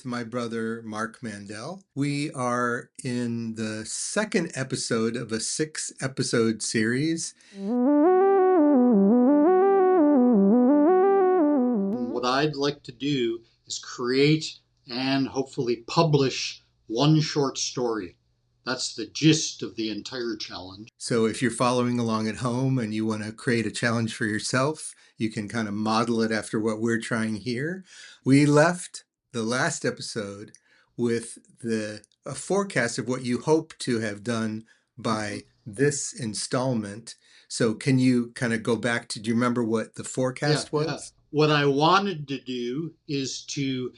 my brother, Mark Mandel. We are in the second episode of a 6-episode series. What I'd like to do is create and hopefully publish one short story. That's the gist of the entire challenge. So if you're following along at home and you want to create a challenge for yourself, you can kind of model it after what we're trying here. We left the last episode with a forecast of what you hope to have done by this installment. So can you kind of go back to, do you remember what the forecast was? Yeah. What I wanted to do is to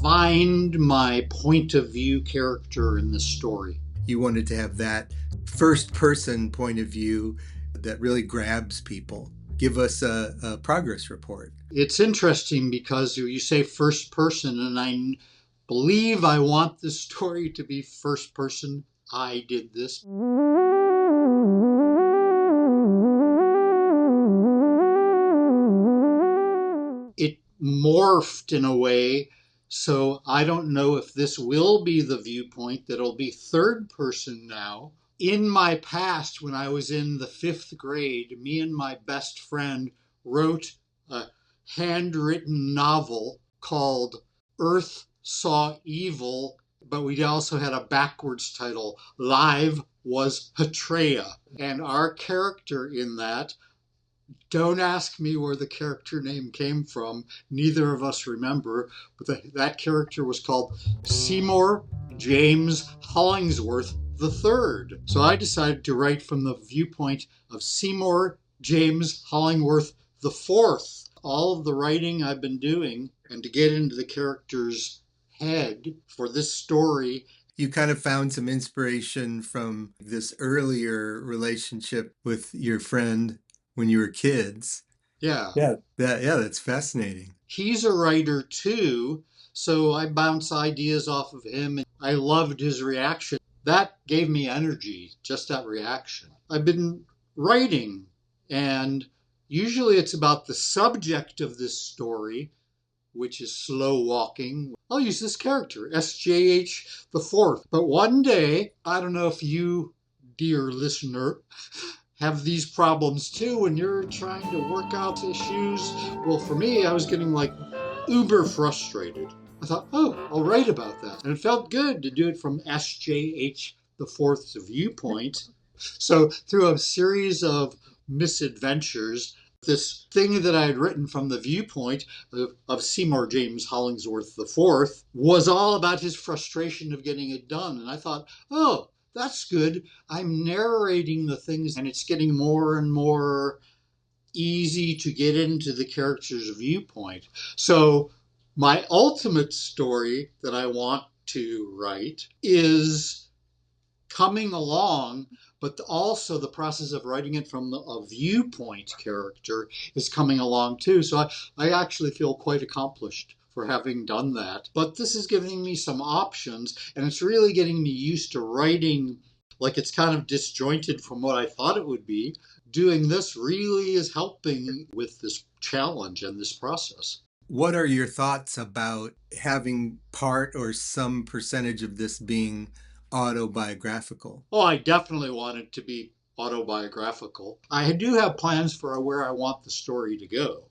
find my point of view character in the story. You wanted to have that first person point of view that really grabs people. Give us a progress report. It's interesting because you say first person, and I believe I want the story to be first person. I did this. It morphed in a way, so I don't know if this will be the viewpoint that'll be third person now. In my past, when I was in the 5th grade, me and my best friend wrote a handwritten novel called Earth Saw Evil, but we also had a backwards title, Live Was Hatrea. And our character in that, don't ask me where the character name came from. Neither of us remember, but that character was called Seymour James Hollingsworth III. So I decided to write from the viewpoint of Seymour James Hollingsworth IV. All of the writing I've been doing, and to get into the character's head for this story, you kind of found some inspiration from this earlier relationship with your friend when you were kids. Yeah. That's fascinating. He's a writer too, so I bounce ideas off of him, and I loved his reaction. That gave me energy, just that reaction. I've been writing, and usually it's about the subject of this story, which is slow walking. I'll use this character, SJH the Fourth. But one day, I don't know if you, dear listener, have these problems too when you're trying to work out issues. Well, for me, I was getting uber frustrated. I thought, I'll write about that. And it felt good to do it from SJH the Fourth's viewpoint. So through a series of misadventures, this thing that I had written from the viewpoint of Seymour James Hollingsworth IV was all about his frustration of getting it done. And I thought, that's good. I'm narrating the things, and it's getting more and more easy to get into the character's viewpoint. So my ultimate story that I want to write is coming along, but also the process of writing it from a viewpoint character is coming along too. So I actually feel quite accomplished for having done that. But this is giving me some options, and it's really getting me used to writing like it's kind of disjointed from what I thought it would be. Doing this really is helping with this challenge and this process. What are your thoughts about having part or some percentage of this being autobiographical? I definitely want it to be autobiographical. I do have plans for where I want the story to go.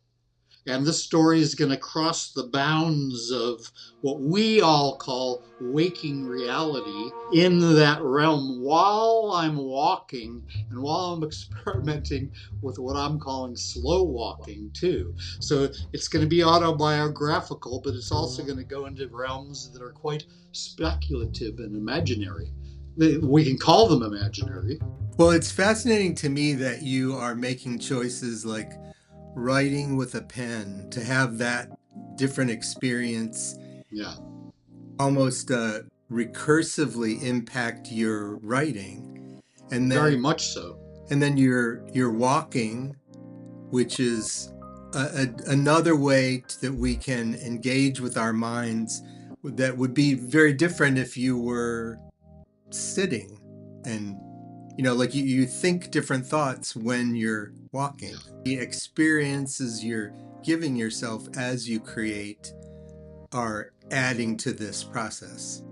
And this story is going to cross the bounds of what we all call waking reality in that realm while I'm walking and while I'm experimenting with what I'm calling slow walking too. So it's going to be autobiographical, but it's also going to go into realms that are quite speculative and imaginary. We can call them imaginary. Well, it's fascinating to me that you are making choices like writing with a pen, to have that different experience. Yeah. Almost recursively impact your writing. And then, very much so. And then you're walking, which is another way that we can engage with our minds that would be very different if you were sitting. And you think different thoughts when you're walking. The experiences you're giving yourself as you create are adding to this process.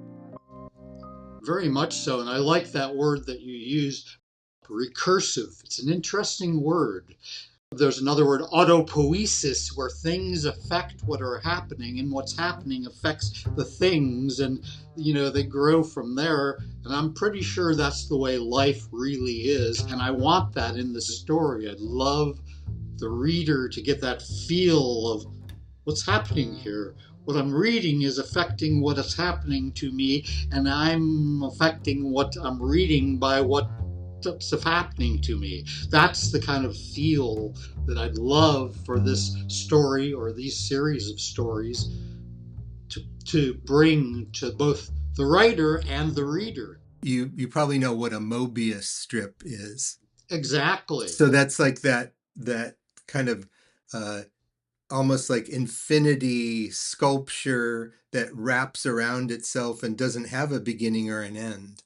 Very much so. And I like that word that you used, recursive. It's an interesting word. There's another word, autopoiesis, where things affect what are happening, and what's happening affects the things, and they grow from there. And I'm pretty sure that's the way life really is. And I want that in the story. I'd love the reader to get that feel of what's happening here. What I'm reading is affecting what is happening to me, and I'm affecting what I'm reading by what's happening to me. That's the kind of feel that I'd love for this story or these series of stories to bring to both the writer and the reader. You probably know what a Mobius strip is. Exactly. So that's like that kind of almost like infinity sculpture that wraps around itself and doesn't have a beginning or an end.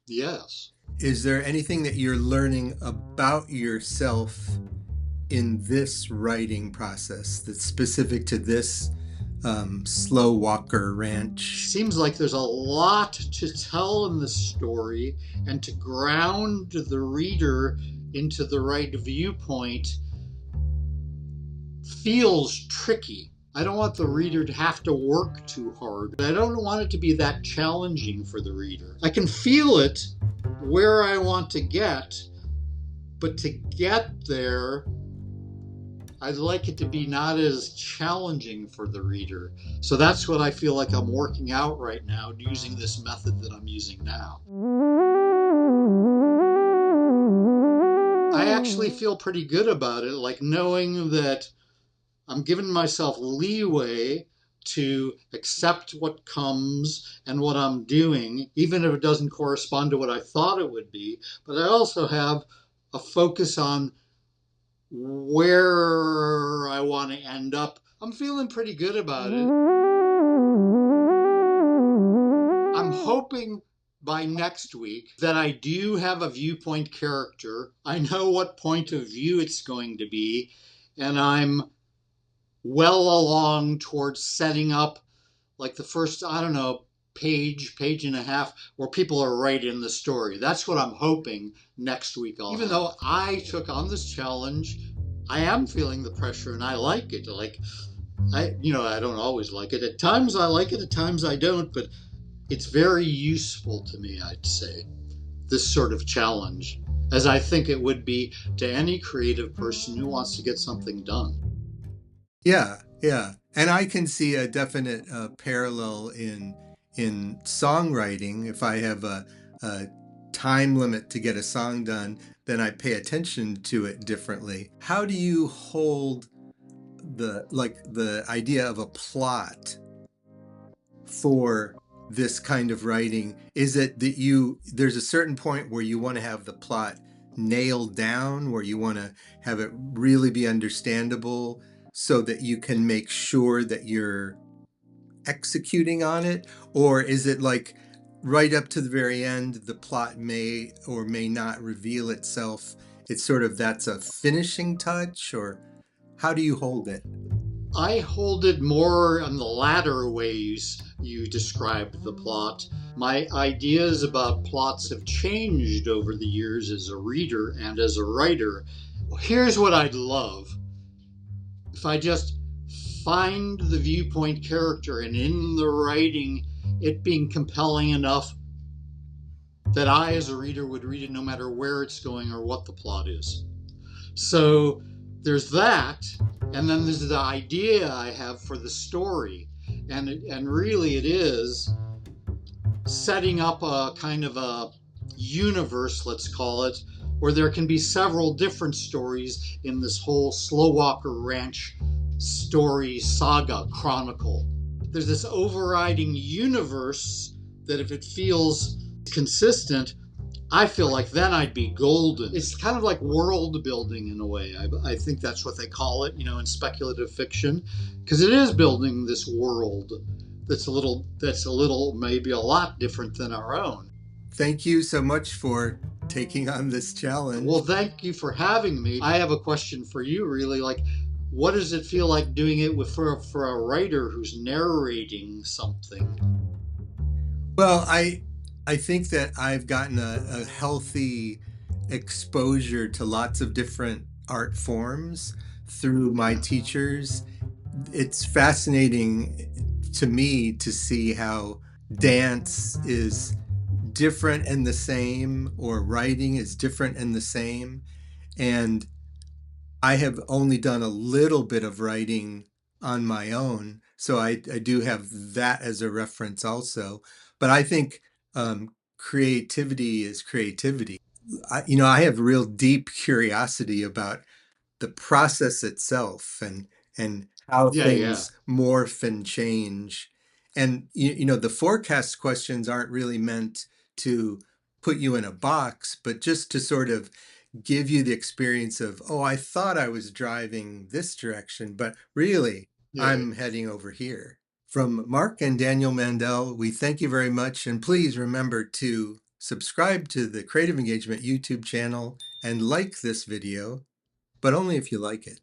Yes. Is there anything that you're learning about yourself in this writing process that's specific to this Slow Walker Ranch? Seems like there's a lot to tell in the story, and to ground the reader into the right viewpoint feels tricky. I don't want the reader to have to work too hard. I don't want it to be that challenging for the reader. I can feel it where I want to get, but to get there, I'd like it to be not as challenging for the reader. So that's what I feel like I'm working out right now, using this method that I'm using now. I actually feel pretty good about it, like knowing that I'm giving myself leeway to accept what comes and what I'm doing, even if it doesn't correspond to what I thought it would be. But I also have a focus on where I want to end up. I'm feeling pretty good about it. I'm hoping by next week that I do have a viewpoint character. I know what point of view it's going to be, and I'm well along towards setting up like the first, I don't know, page and a half where people are right in the story. That's what I'm hoping next week. Even though I took on this challenge, I am feeling the pressure and I like it. I don't always like it. At times I like it, at times I don't, but it's very useful to me, I'd say, this sort of challenge, as I think it would be to any creative person who wants to get something done. Yeah. And I can see a definite parallel in songwriting. If I have a time limit to get a song done, then I pay attention to it differently. How do you hold the idea of a plot for this kind of writing? Is it that there's a certain point where you want to have the plot nailed down, where you want to have it really be understandable so that you can make sure that you're executing on it? Or is it like right up to the very end, the plot may or may not reveal itself? It's sort of, that's a finishing touch, or how do you hold it? I hold it more on the latter ways you described the plot. My ideas about plots have changed over the years as a reader and as a writer. Here's what I'd love. If I just find the viewpoint character, and in the writing it being compelling enough that I as a reader would read it no matter where it's going or what the plot is. So there's that, and then there's the idea I have for the story, and really it is setting up a kind of a universe, let's call it, where there can be several different stories in this whole Slow Walker Ranch story saga chronicle. There's this overriding universe that if it feels consistent, I feel like then I'd be golden. It's kind of like world building in a way. I think that's what they call it, in speculative fiction, because it is building this world that's a little, maybe a lot different than our own. Thank you so much for taking on this challenge. Well, thank you for having me. I have a question for you, really. Like, what does it feel like doing it with for a writer who's narrating something? Well, I think that I've gotten a healthy exposure to lots of different art forms through my Yeah, teachers. It's fascinating to me to see how dance is different and the same, or writing is different and the same. And I have only done a little bit of writing on my own, so I do have that as a reference also. But I think creativity is creativity. I have real deep curiosity about the process itself, and how yeah, yeah, things morph and change. And the forecast questions aren't really meant to put you in a box, but just to sort of give you the experience of, oh, I thought I was driving this direction, but really yeah. I'm heading over here. From Mark and Daniel Mandel, we thank you very much. And please remember to subscribe to the Creative Engagement YouTube channel and like this video, but only if you like it.